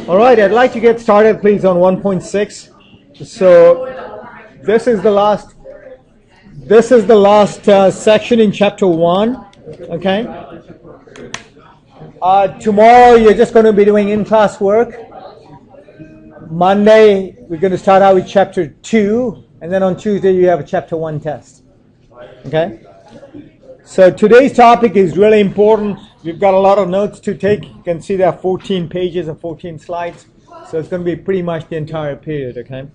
All right, I'd like to get started, please, on 1.6. So this is the last. Section in chapter 1. Okay. Tomorrow you're just going to be doing in-class work. Monday we're going to start out with chapter 2, and then on Tuesday you have a chapter 1 test. Okay. So today's topic is really important. We've got a lot of notes to take. You can see there are 14 pages and 14 slides. So it's going to be pretty much the entire period, okay?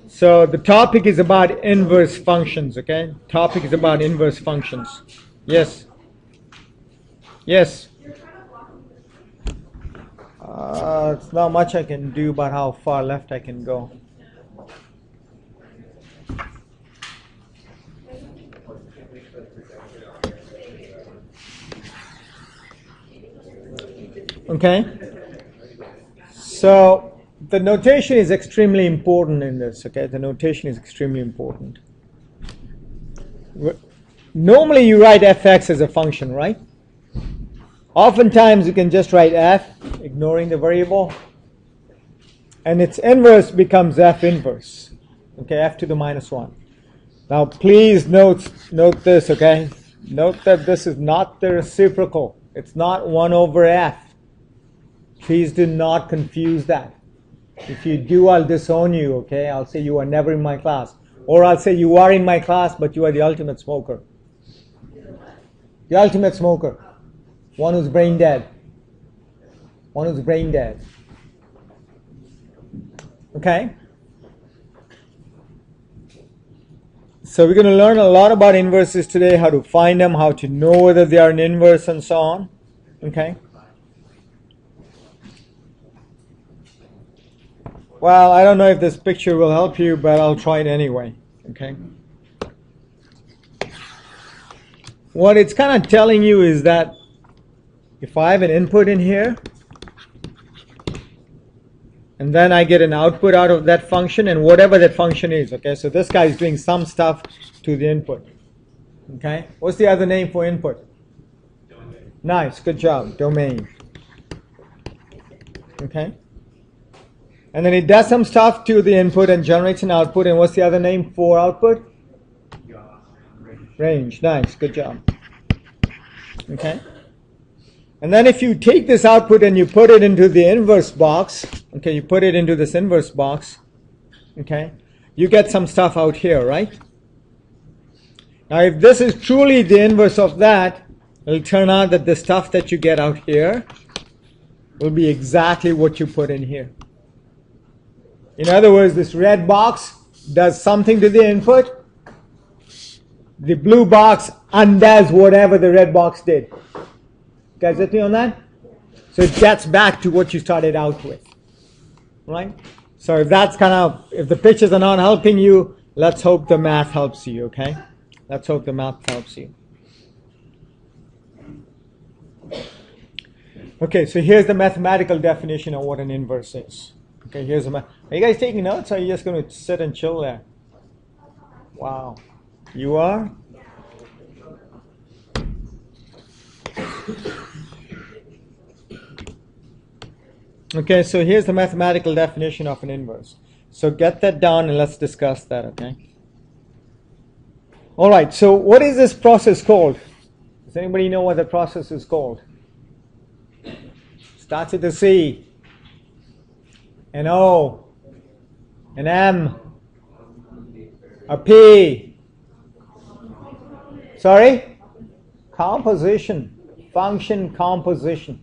So the topic is about inverse functions, okay? Topic is about inverse functions. Yes? Yes? It's not much I can do about how far left I can go. Okay, so the notation is extremely important in this, okay? The notation is extremely important. Normally you write fx as a function, right? Oftentimes you can just write f, ignoring the variable, and its inverse becomes f inverse, okay? F to the minus 1. Now please note this, okay? Note that this is not the reciprocal. It's not 1 over f. Please do not confuse that. If you do, I'll disown you, okay? I'll say you are never in my class. Or I'll say you are in my class, but you are the ultimate smoker. The ultimate smoker. One who's brain dead. One who's brain dead. Okay? So we're going to learn a lot about inverses today, how to find them, how to know whether they are an inverse, and so on. Okay? Well, I don't know if this picture will help you, but I'll try it anyway, okay? What it's kind of telling you is that if I have an input in here, and then I get an output out of that function, and whatever that function is, okay? So this guy is doing some stuff to the input, okay? What's the other name for input? Domain. Nice, good job, domain. Okay? And then it does some stuff to the input and generates an output. And what's the other name for output? Range. Nice. Good job. Okay. And then if you take this output and you put it into the inverse box, okay, you put it into this inverse box, okay, you get some stuff out here, right? Now if this is truly the inverse of that, it'll turn out that the stuff that you get out here will be exactly what you put in here. In other words, this red box does something to the input. The blue box undoes whatever the red box did. You guys with me on that? So it gets back to what you started out with. Right? So if that's if the pictures are not helping you, let's hope the math helps you, okay? Let's hope the math helps you. Okay, so here's the mathematical definition of what an inverse is. Okay, here's a math. Are you guys taking notes, or are you just going to sit and chill there? Wow. You are? Okay, so here's the mathematical definition of an inverse. So get that down and let's discuss that, okay? All right, so what is this process called? Does anybody know what the process is called? Starts with a C, an O, an M, a P. Sorry? Composition. Function composition.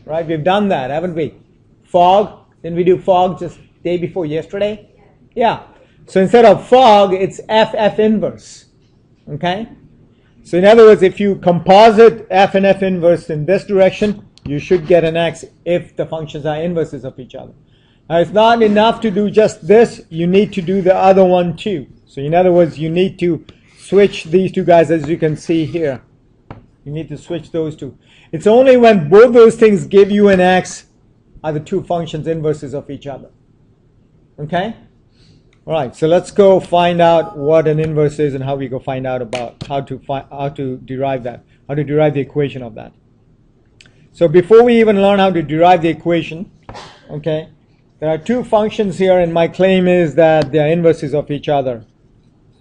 Right? We've done that, haven't we? Fog. Didn't we do fog just day before yesterday? Yeah. So instead of fog, it's F inverse. Okay? So in other words, if you composite F and F inverse in this direction, you should get an X if the functions are inverses of each other. Now, it's not enough to do just this. You need to do the other one too. So in other words, you need to switch these two guys, as you can see here. You need to switch those two. It's only when both those things give you an X are the two functions inverses of each other. Okay? All right, so let's go find out what an inverse is and how we go find out about how to derive that, how to derive the equation of that. So before we even learn how to derive the equation, Okay, there are two functions here, and my claim is that they are inverses of each other.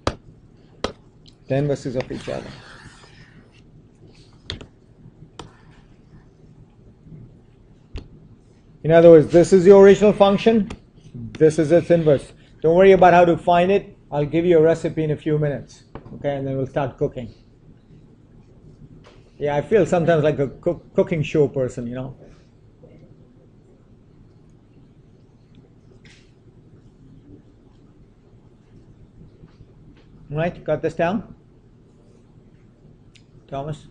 The inverses of each other. In other words, this is your original function, this is its inverse. Don't worry about how to find it. I'll give you a recipe in a few minutes. Okay, and then we'll start cooking. Yeah, I feel sometimes like a cooking show person, you know. Right, got this down? Thomas?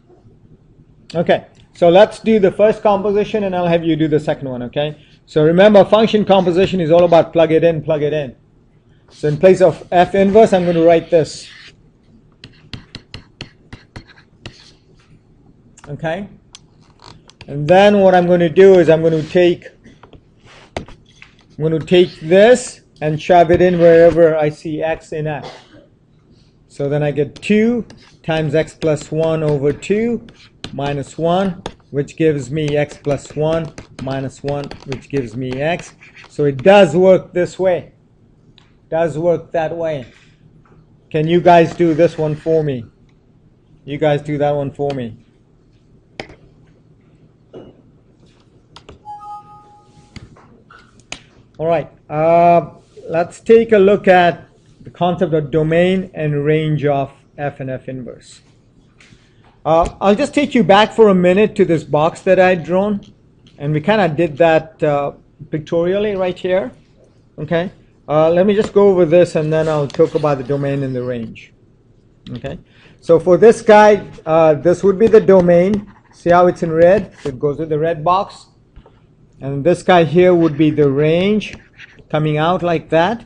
Okay, so let's do the first composition and I'll have you do the second one, okay? So remember, function composition is all about plug it in, plug it in. So in place of f inverse, I'm going to write this. Okay? And then what I'm going to do is I'm going to take this and shove it in wherever I see x in f. So then I get 2 times x plus 1 over 2 minus 1, which gives me x plus 1 minus 1, which gives me x. So it does work this way. Does work that way. Can you guys do this one for me? You guys do that one for me. All right. Let's take a look at the concept of domain and range of f and f inverse. I'll just take you back for a minute to this box that I'd drawn, and we kind of did that pictorially right here. Okay. Let me just go over this and then I'll talk about the domain and the range. Okay. So for this guy, this would be the domain. See how it's in red? So it goes with the red box. And this guy here would be the range coming out like that.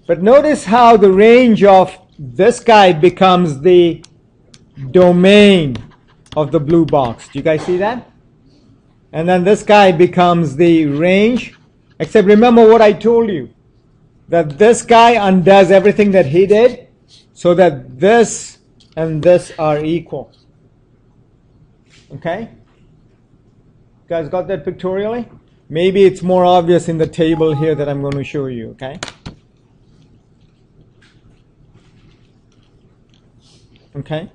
But notice how the range of this guy becomes the domain of the blue box. Do you guys see that? And then this guy becomes the range. Except remember what I told you, that this guy undoes everything that he did, so that this and this are equal. Okay? You guys got that pictorially? Maybe it's more obvious in the table here that I'm going to show you. Okay? Okay?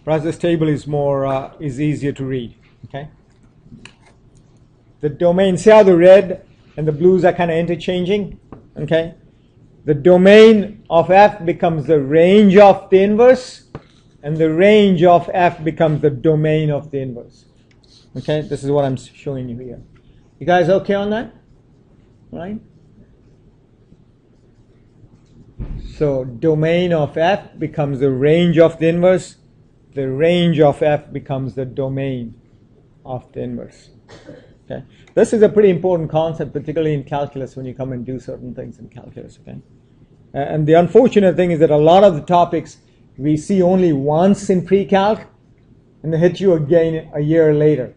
Whereas this table is more is easier to read. Okay? The domain. See how the red and the blues are kind of interchanging? Okay? The domain of f becomes the range of the inverse, and the range of f becomes the domain of the inverse. Okay? This is what I'm showing you here. You guys okay on that? Right? So domain of f becomes the range of the inverse. The range of f becomes the domain of the inverse. Okay? This is a pretty important concept, particularly in calculus when you come and do certain things in calculus. Okay? And the unfortunate thing is that a lot of the topics we see only once in pre-calc and they hit you again a year later.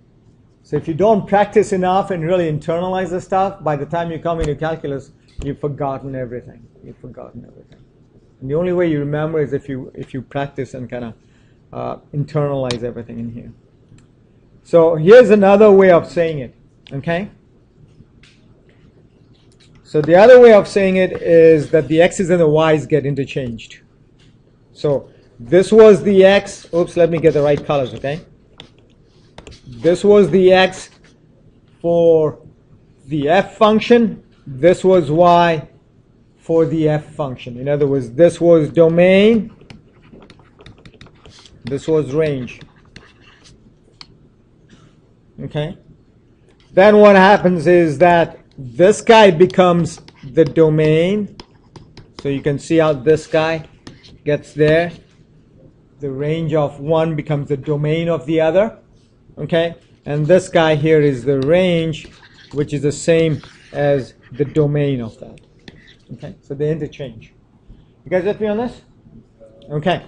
So if you don't practice enough and really internalize the stuff, by the time you come into calculus, you've forgotten everything. You've forgotten everything. And the only way you remember is if you practice and kind of internalize everything in here. So here's another way of saying it. Okay? So the other way of saying it is that the x's and the y's get interchanged. So this was the x. Oops, let me get the right colors, okay? This was the x for the f function. This was y for the f function. In other words, this was domain. This was range. Okay? Then what happens is that this guy becomes the domain. So you can see how this guy gets there. The range of one becomes the domain of the other. Okay? And this guy here is the range, which is the same as the domain of that. Okay? So they interchange. You guys with me on this? Okay.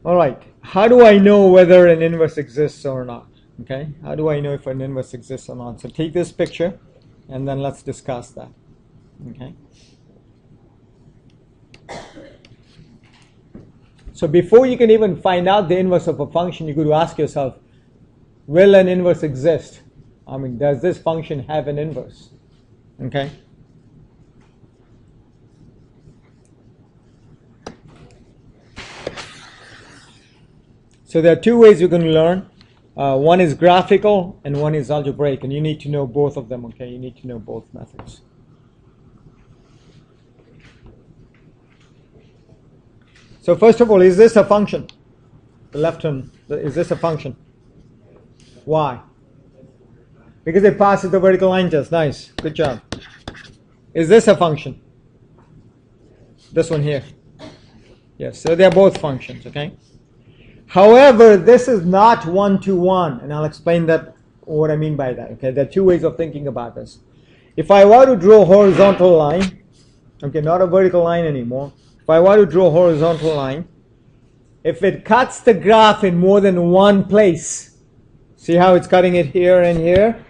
All right. How do I know whether an inverse exists or not? Okay. How do I know if an inverse exists or not? So take this picture and then let's discuss that. Okay. So before you can even find out the inverse of a function, you got to ask yourself, Will an inverse exist? I mean, does this function have an inverse? Okay. So there are two ways you can learn. One is graphical and one is algebraic, and you need to know both of them. Okay, you need to know both methods. So first of all, is this a function? The left hand, is this a function? Why? Because it passes the vertical line test. Nice, good job. Is this a function? This one here. Yes, so they're both functions, okay? However, this is not one-to-one, and I'll explain that, what I mean by that, okay? There are two ways of thinking about this. If I were to draw a horizontal line, okay, not a vertical line anymore, if I were to draw a horizontal line, if it cuts the graph in more than one place, see how it's cutting it here and here?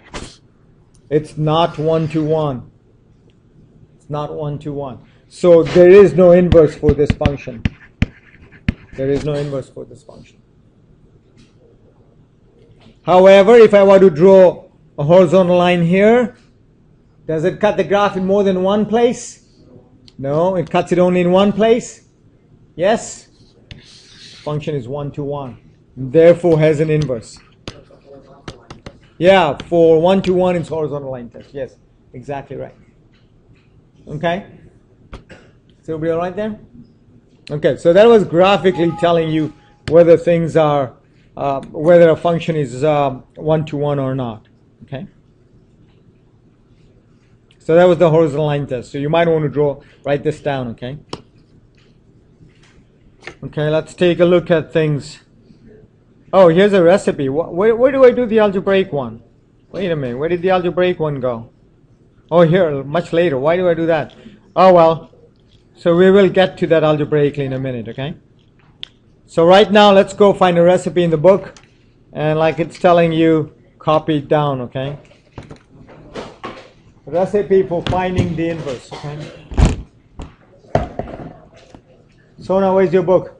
It's not one-to-one. It's not one-to-one. So there is no inverse for this function. There is no inverse for this function. However, if I were to draw a horizontal line here, does it cut the graph in more than one place? No, it cuts it only in one place. Yes? Function is one-to-one. Therefore has an inverse. Yeah, for one-to-one it's horizontal line test. Yes, exactly right. Okay? So we all right there? Okay, so that was graphically telling you whether things are, whether a function is one-to-one or not. Okay? So that was the horizontal line test. So you might want to write this down, okay? Okay, let's take a look at things. Oh, here's a recipe. Where do I do the algebraic one? Wait a minute, where did the algebraic one go? Oh, here, much later. Why do I do that? Oh, well, so we will get to that algebraically in a minute, okay? So right now, let's go find a recipe in the book. And like it's telling you, copy it down, okay? Recipe for finding the inverse, okay? Sona, where's your book?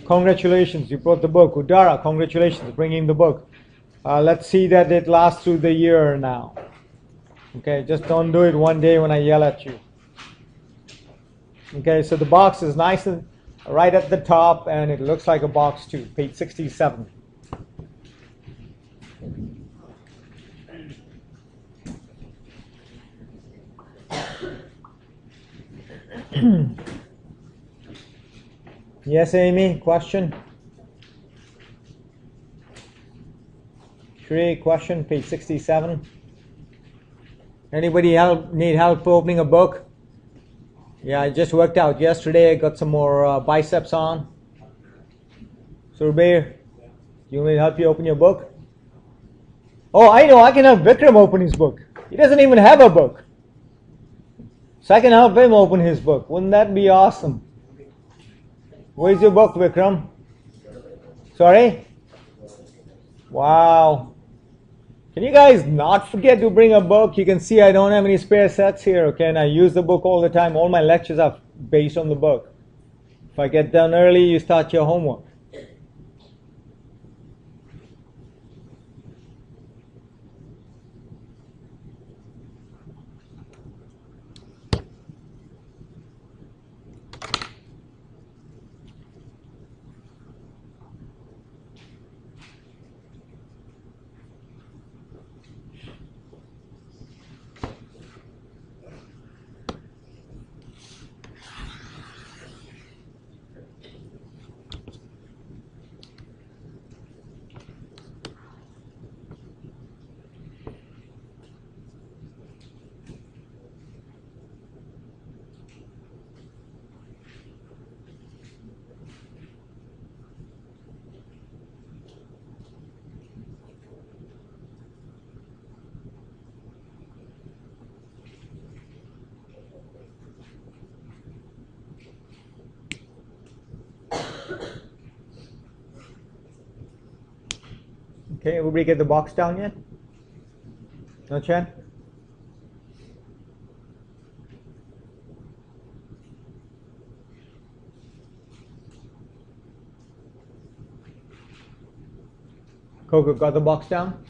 Congratulations, you brought the book. Udara, congratulations, bringing the book. Let's see that it lasts through the year now. Okay, just don't do it one day when I yell at you. Okay, so the box is nice and right at the top, and it looks like a box too, page 67. Yes, Amy, question? Shri, question, page 67. Anybody need help opening a book? Yeah, I just worked out yesterday. I got some more biceps on. Surbeer, you want me to help you open your book? Oh, I know, I can help Vikram open his book. He doesn't even have a book. So I can help him open his book. Wouldn't that be awesome? Where's your book, Vikram? Sorry? Wow. Can you guys not forget to bring a book? You can see I don't have any spare sets here, okay? And I use the book all the time. All my lectures are based on the book. If I get done early, you start your homework. Okay, everybody get the box down yet? No, Chad? Coco got the box down?